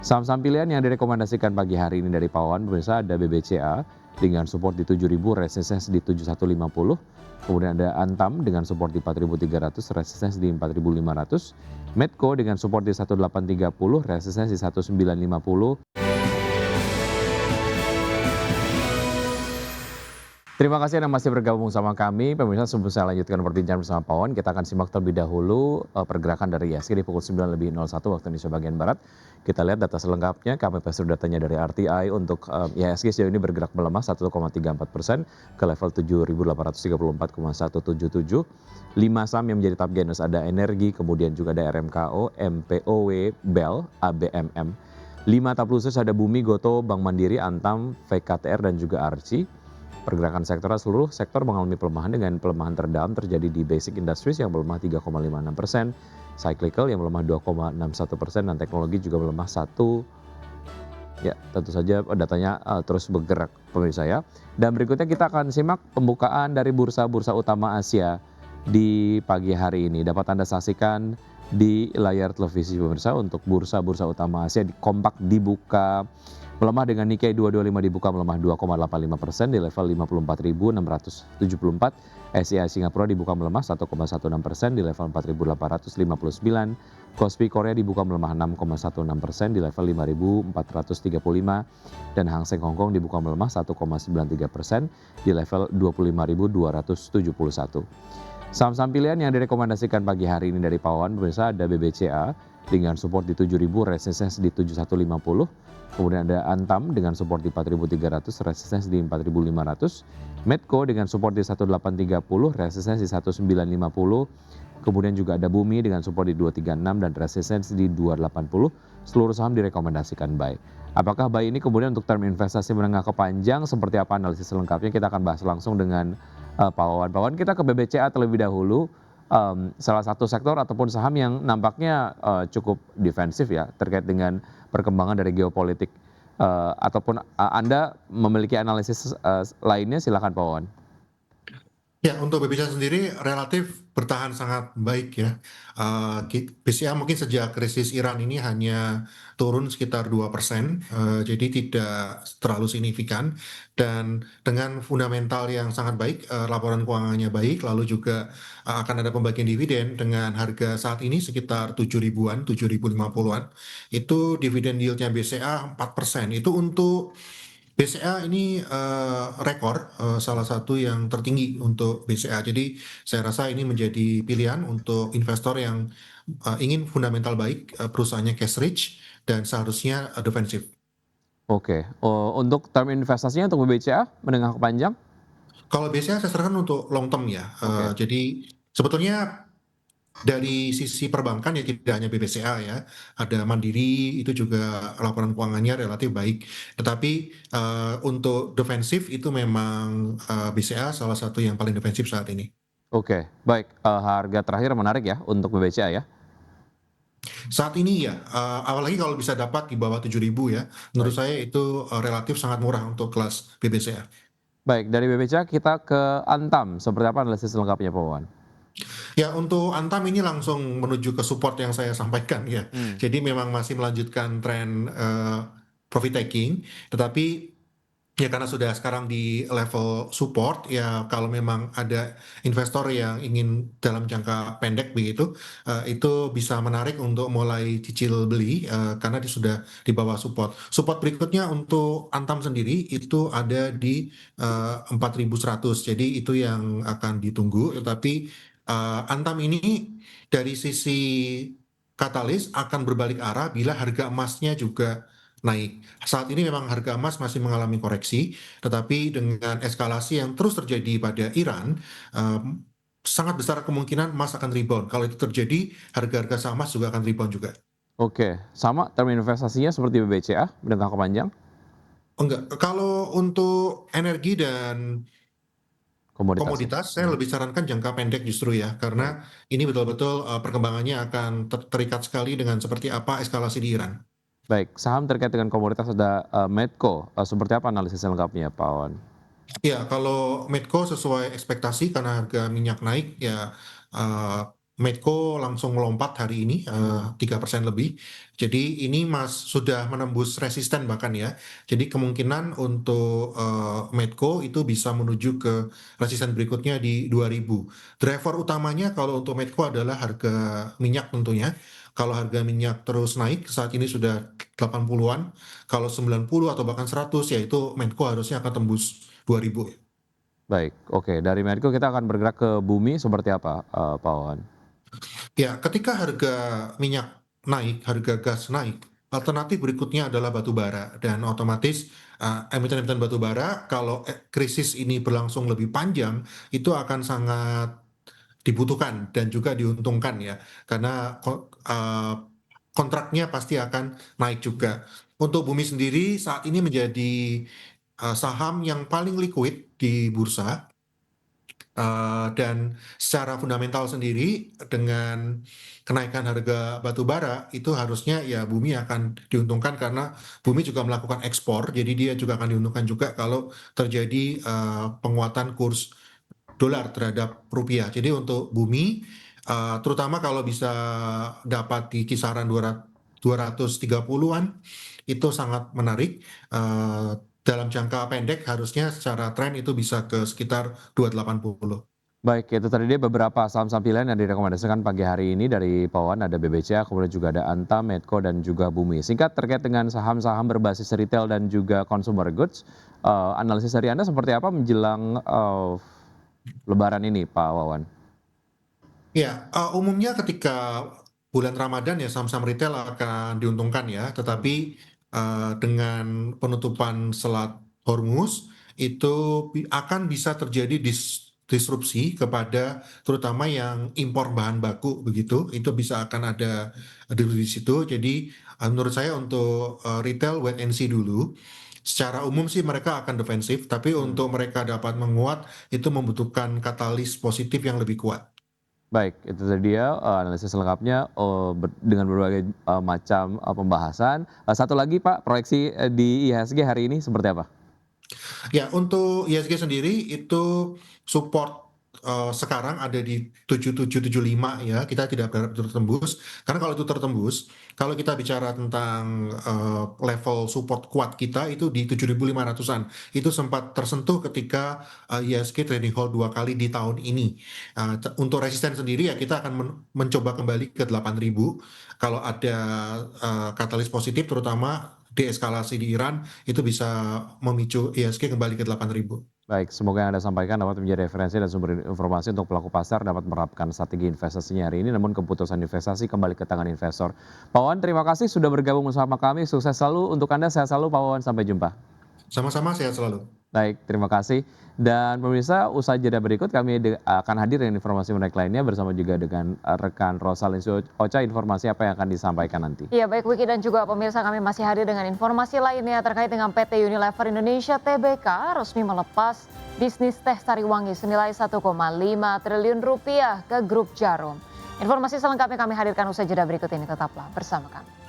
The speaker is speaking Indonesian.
Saham-saham pilihan yang direkomendasikan pagi hari ini dari Pak Wawan, pemirsa ada BBCA dengan support di 7.000, resistance di 7.150. Kemudian ada Antam dengan support di 4.300, resistance di 4.500. Medco dengan support di 1.830, resistance di 1.950. Terima kasih Anda masih bergabung sama kami. Pemirsa, sebelum saya lanjutkan perbincangan bersama Pak Wawan, kita akan simak terlebih dahulu pergerakan dari IHSG di pukul 9:01 waktu Indonesia bagian Barat. Kita lihat data selengkapnya, kami pasir datanya dari RTI untuk IHSG sejauh ini bergerak melemah 1,34% ke level 7.834,177. 5 saham yang menjadi top gainers ada Energi, kemudian juga ada RMKO, MPOW, BEL, ABMM. 5 top losers ada Bumi, Goto, Bank Mandiri, Antam, VKTR dan juga Arci. Pergerakan sektoral, seluruh sektor mengalami pelemahan dengan pelemahan terdalam terjadi di basic industries yang melemah 3,56%, cyclical yang melemah 2,61% dan teknologi juga melemah 1. Ya, tentu saja datanya terus bergerak pemirsa ya. Dan berikutnya kita akan simak pembukaan dari bursa-bursa utama Asia di pagi hari ini. Dapat Anda saksikan di layar televisi pemirsa untuk bursa-bursa utama Asia kompak dibuka melemah dengan Nikkei 225 dibuka melemah 2,85% di level 54.674. SCI Singapura dibuka melemah 1,16% di level 4.859. Kospi Korea dibuka melemah 6,16% di level 5.435 dan Hang Seng Hong Kong dibuka melemah 1,93% di level 25.271. Saham-saham pilihan yang direkomendasikan pagi hari ini dari Pak Wawan, pemirsa ada BBCA dengan support di 7.000, resistance di 7.150. Kemudian ada Antam dengan support di 4.300, resistance di 4.500. Medco dengan support di 1.830, resistance di 1.950. Kemudian juga ada Bumi dengan support di 236 dan resistance di 280. Seluruh saham direkomendasikan buy. Apakah buy ini kemudian untuk term investasi menengah ke panjang? Seperti apa analisis selengkapnya? Kita akan bahas langsung dengan Pak Wawan. Pak Wawan, kita ke BBCA terlebih dahulu. Salah satu sektor ataupun saham yang nampaknya cukup defensif ya terkait dengan perkembangan dari geopolitik. Ataupun Anda memiliki analisis lainnya, silakan Pak Wawan. Ya, untuk BBCA sendiri relatif bertahan sangat baik ya. BCA mungkin sejak krisis Iran ini hanya turun sekitar 2%, jadi tidak terlalu signifikan. Dan dengan fundamental yang sangat baik, laporan keuangannya baik, lalu juga akan ada pembagian dividen dengan harga saat ini sekitar 7 ribuan, 7.050-an. Itu dividen yieldnya BCA 4%. Itu untuk BCA ini rekor salah satu yang tertinggi untuk BCA. Jadi saya rasa ini menjadi pilihan untuk investor yang ingin fundamental baik, perusahaannya cash rich dan seharusnya defensif. Oke, untuk term investasinya untuk BBCA menengah ke panjang? Kalau BCA saya sarankan untuk long term ya. Oke. Jadi sebetulnya dari sisi perbankan ya tidak hanya BBCA ya, ada Mandiri itu juga laporan keuangannya relatif baik. Tetapi untuk defensif itu memang BCA salah satu yang paling defensif saat ini. Oke, baik. Harga terakhir menarik ya untuk BBCA ya. Saat ini ya, apalagi kalau bisa dapat di bawah 7.000 ya, menurut Baik. saya itu relatif sangat murah untuk kelas BBCA. Baik, dari BBCA kita ke Antam. Seperti apa analisis lengkapnya Pak Wawan? Ya, untuk Antam ini langsung menuju ke support yang saya sampaikan ya. Hmm. Jadi memang masih melanjutkan tren profit taking, tetapi ya karena sudah sekarang di level support ya, kalau memang ada investor yang ingin dalam jangka pendek begitu, itu bisa menarik untuk mulai cicil beli karena sudah di bawah support. Support berikutnya untuk Antam sendiri itu ada di 4.100. Jadi itu yang akan ditunggu, tetapi Antam ini dari sisi katalis akan berbalik arah bila harga emasnya juga naik. Saat ini memang harga emas masih mengalami koreksi, tetapi dengan eskalasi yang terus terjadi pada Iran, sangat besar kemungkinan emas akan rebound. Kalau itu terjadi, harga-harga saham emas juga akan rebound juga. Oke, sama term investasinya seperti BBCA menengah ke panjang? Enggak, kalau untuk energi dan Komoditas ya. komoditas, saya lebih sarankan jangka pendek justru ya, Baik. karena ini betul-betul perkembangannya akan terikat sekali dengan seperti apa eskalasi di Iran. Baik, saham terkait dengan komoditas ada Medco. Seperti apa analisis lengkapnya Pak Wawan? Ya, kalau Medco sesuai ekspektasi karena harga minyak naik ya, Medco langsung melompat hari ini 3% lebih. Jadi ini sudah menembus resisten bahkan ya. Jadi kemungkinan untuk Medco itu bisa menuju ke resisten berikutnya di 2000. Driver utamanya kalau untuk Medco adalah harga minyak tentunya. Kalau harga minyak terus naik, saat ini sudah 80-an. Kalau 90 atau bahkan 100, ya itu Medco harusnya akan tembus 2000. Baik, oke. Dari Medco kita akan bergerak ke Bumi seperti apa, Pak Wawan? Ya, ketika harga minyak naik, harga gas naik, alternatif berikutnya adalah batu bara dan otomatis emiten-emiten batu bara kalau krisis ini berlangsung lebih panjang itu akan sangat dibutuhkan dan juga diuntungkan ya karena kontraknya pasti akan naik juga. Untuk Bumi sendiri saat ini menjadi saham yang paling liquid di bursa. Dan secara fundamental sendiri dengan kenaikan harga batu bara itu harusnya ya Bumi akan diuntungkan karena Bumi juga melakukan ekspor, jadi dia juga akan diuntungkan juga kalau terjadi penguatan kurs dolar terhadap rupiah. Jadi untuk Bumi, terutama kalau bisa dapat di kisaran 230-an, itu sangat menarik. Dalam jangka pendek harusnya secara tren itu bisa ke sekitar 280. Baik, itu tadi dia beberapa saham-saham pilihan yang direkomendasikan pagi hari ini dari Pak Wawan, ada BBCA, kemudian juga ada Antam, Medco, dan juga Bumi. Singkat terkait dengan saham-saham berbasis retail dan juga consumer goods, analisis dari Anda seperti apa menjelang Lebaran ini, Pak Wawan? Ya, umumnya ketika bulan Ramadan ya saham-saham retail akan diuntungkan ya, tetapi dengan penutupan Selat Hormuz itu akan bisa terjadi disrupsi kepada terutama yang impor bahan baku begitu, itu bisa akan ada di situ. Jadi menurut saya untuk retail wait and see dulu. Secara umum sih mereka akan defensif, tapi untuk mereka dapat menguat itu membutuhkan katalis positif yang lebih kuat. Baik, itu tadi dia analisis lengkapnya dengan berbagai macam pembahasan. Satu lagi Pak, proyeksi di IHSG hari ini seperti apa? Ya, untuk ISG sendiri itu support sekarang ada di 7775 ya, kita tidak berharap itu tertembus. Karena kalau itu tertembus, kalau kita bicara tentang level support kuat kita itu di 7500-an. Itu sempat tersentuh ketika ISG trading hold 2 kali di tahun ini. Untuk resisten sendiri ya kita akan mencoba kembali ke 8000. Kalau ada katalis positif terutama deeskalasi di Iran itu bisa memicu ISG kembali ke 8.000. Baik, semoga yang Anda sampaikan dapat menjadi referensi dan sumber informasi untuk pelaku pasar dapat menerapkan strategi investasinya hari ini, namun keputusan investasi kembali ke tangan investor. Pak Wawan, terima kasih sudah bergabung bersama kami. Sukses selalu untuk Anda, sehat selalu Pak Wawan, sampai jumpa. Sama-sama, sehat selalu. Baik, terima kasih. Dan pemirsa, usai jeda berikut kami akan hadir dengan informasi menarik lainnya bersama juga dengan rekan Rosalin Ocha, informasi apa yang akan disampaikan nanti. Ya baik Wiki dan juga pemirsa, kami masih hadir dengan informasi lainnya terkait dengan PT Unilever Indonesia Tbk resmi melepas bisnis teh Sariwangi senilai 1,5 triliun rupiah ke grup Jarum. Informasi selengkapnya kami hadirkan usai jeda berikut ini, tetaplah bersama kami.